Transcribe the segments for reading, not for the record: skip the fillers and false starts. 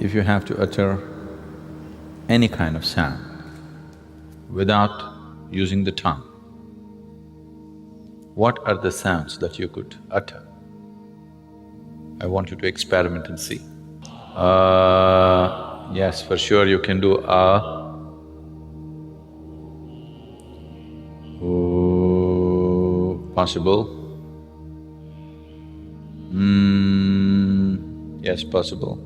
If you have to utter any kind of sound without using the tongue, what are the sounds that you could utter? I want you to experiment and see. Yes, for sure you can do possible. Yes, possible.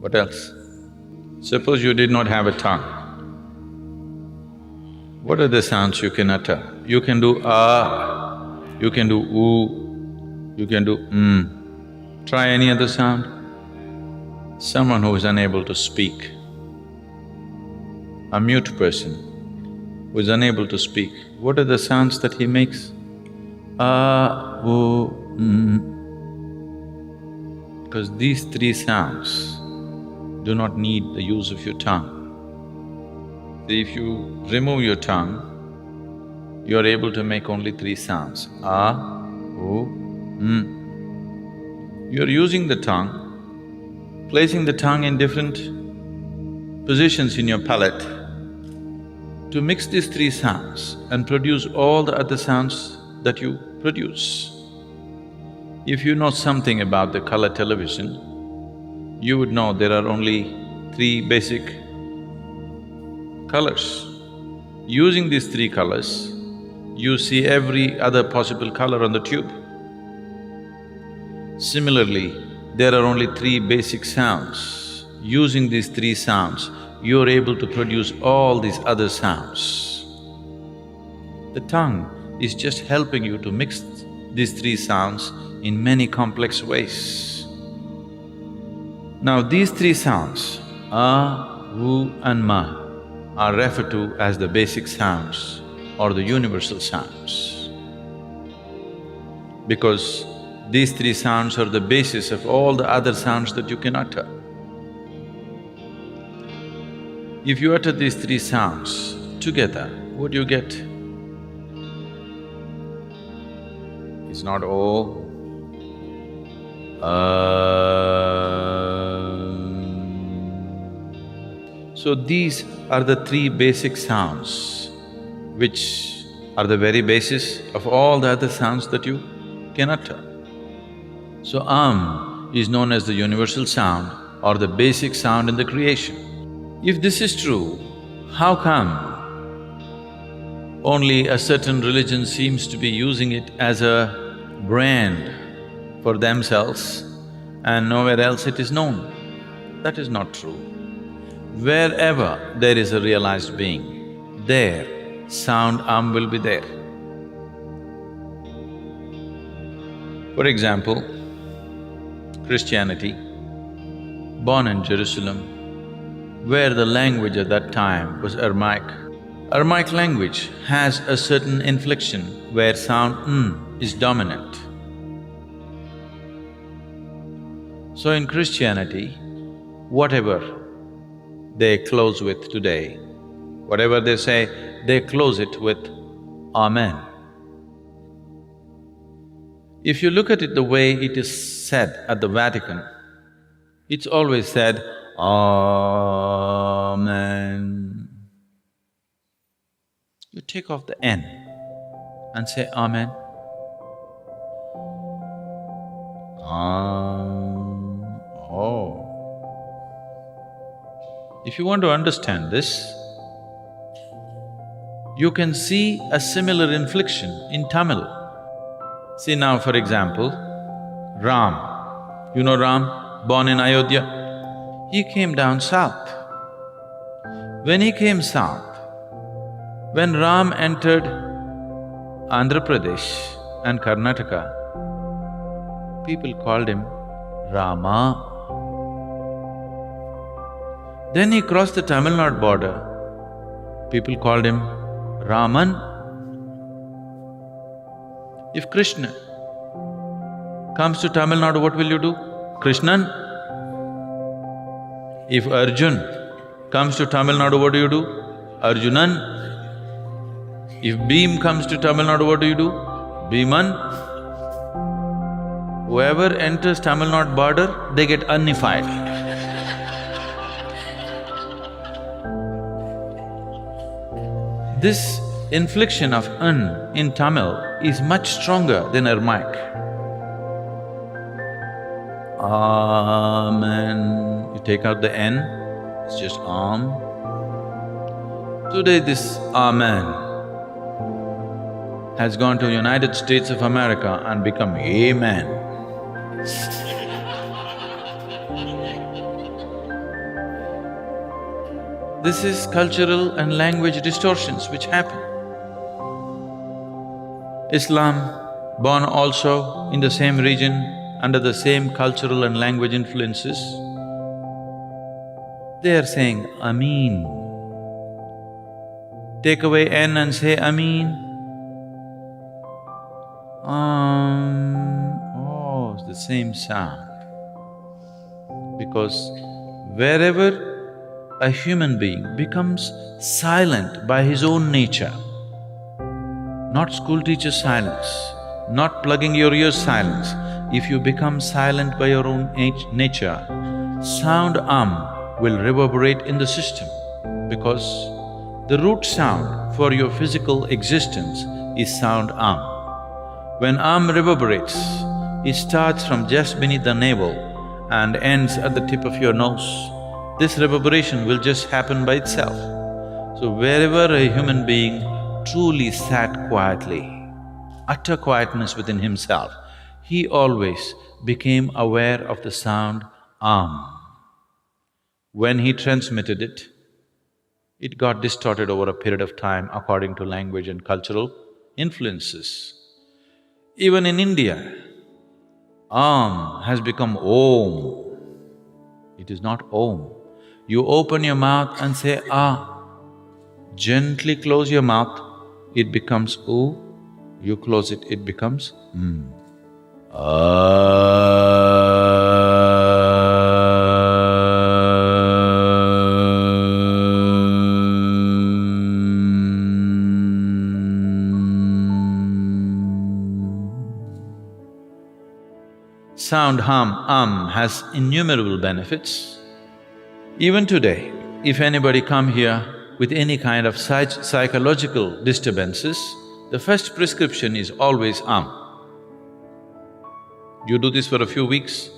What else? Suppose you did not have a tongue. What are the sounds you can utter? You can do you can do oo, you can do Try any other sound. Someone who is unable to speak, a mute person who is unable to speak, what are the sounds that he makes? Because these three sounds do not need the use of your tongue. If you remove your tongue, you are able to make only three sounds, You are using the tongue, placing the tongue in different positions in your palate to mix these three sounds and produce all the other sounds that you produce. If you know something about the color television, you would know there are only three basic colors. Using these three colors, you see every other possible color on the tube. Similarly, there are only three basic sounds. Using these three sounds, you're able to produce all these other sounds. The tongue is just helping you to mix these three sounds in many complex ways. Now these three sounds, and ma, are referred to as the basic sounds or the universal sounds. Because these three sounds are the basis of all the other sounds that you can utter. If you utter these three sounds together, what do you get? It's not oh, So these are the three basic sounds which are the very basis of all the other sounds that you can utter. So is known as the universal sound or the basic sound in the creation. If this is true, how come only a certain religion seems to be using it as a brand for themselves and nowhere else it is known? That is not true. Wherever there is a realized being, there sound will be there. For example, Christianity, born in Jerusalem, where the language at that time was Aramaic. Aramaic language has a certain inflection where sound is dominant. So in Christianity, whatever they close with today, whatever they say, they close it with Amen. If you look at it the way it is said at the Vatican, it's always said, Amen. You take off the N and say Amen. If you want to understand this, you can see a similar inflection in Tamil. See now, for example, Ram. You know Ram, born in Ayodhya? He came down south. When he came south, when Ram entered Andhra Pradesh and Karnataka, people called him Rama. Then he crossed the Tamil Nadu border, people called him Raman. If Krishna comes to Tamil Nadu, what will you do? Krishnan. If Arjun comes to Tamil Nadu, what do? Arjunan. If Bhim comes to Tamil Nadu, what do? Bhiman. Whoever enters Tamil Nadu border, they get unified. This inflection of N in Tamil is much stronger than Aramaic. Amen. You take out the N, it's just Am. Today this Amen has gone to United States of America and become Amen. This is cultural and language distortions which happen. Islam, born also in the same region, under the same cultural and language influences, they are saying Ameen. Take away N and say Ameen. Oh, it's the same sound. Because wherever a human being becomes silent by his own nature, not school teacher silence, not plugging your ears silence, if you become silent by your own nature, sound will reverberate in the system because the root sound for your physical existence is sound When reverberates, it starts from just beneath the navel and ends at the tip of your nose. This reverberation will just happen by itself. So wherever a human being truly sat quietly, utter quietness within himself, he always became aware of the sound When he transmitted it, it got distorted over a period of time according to language and cultural influences. Even in India, has become Om. It is not Om. You open your mouth and say Gently close your mouth, it becomes U. You close it, it becomes Sound has innumerable benefits. Even today, if anybody come here with any kind of psychological disturbances, the first prescription is always You do this for a few weeks,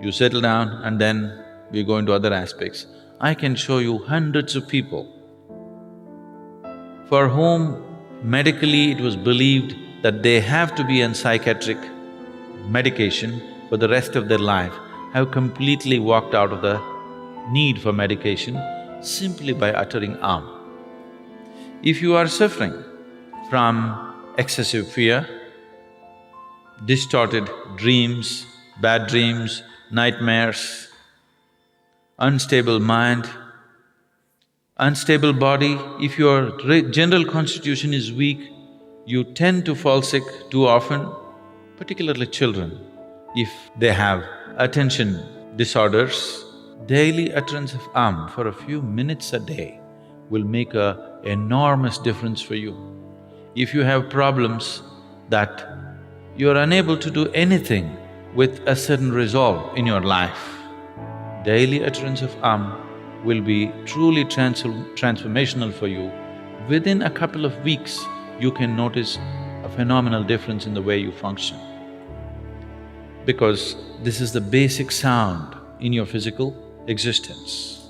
you settle down and then we go into other aspects. I can show you hundreds of people for whom medically it was believed that they have to be on psychiatric medication for the rest of their life, have completely walked out of the need for medication simply by uttering If you are suffering from excessive fear, distorted dreams, bad dreams, nightmares, unstable mind, unstable body, if your general constitution is weak, you tend to fall sick too often, particularly children. If they have attention disorders, daily utterance of for a few minutes a day will make an enormous difference for you. If you have problems that you are unable to do anything with a certain resolve in your life, daily utterance of will be truly transformational for you. Within a couple of weeks, you can notice a phenomenal difference in the way you function. Because this is the basic sound in your physical existence.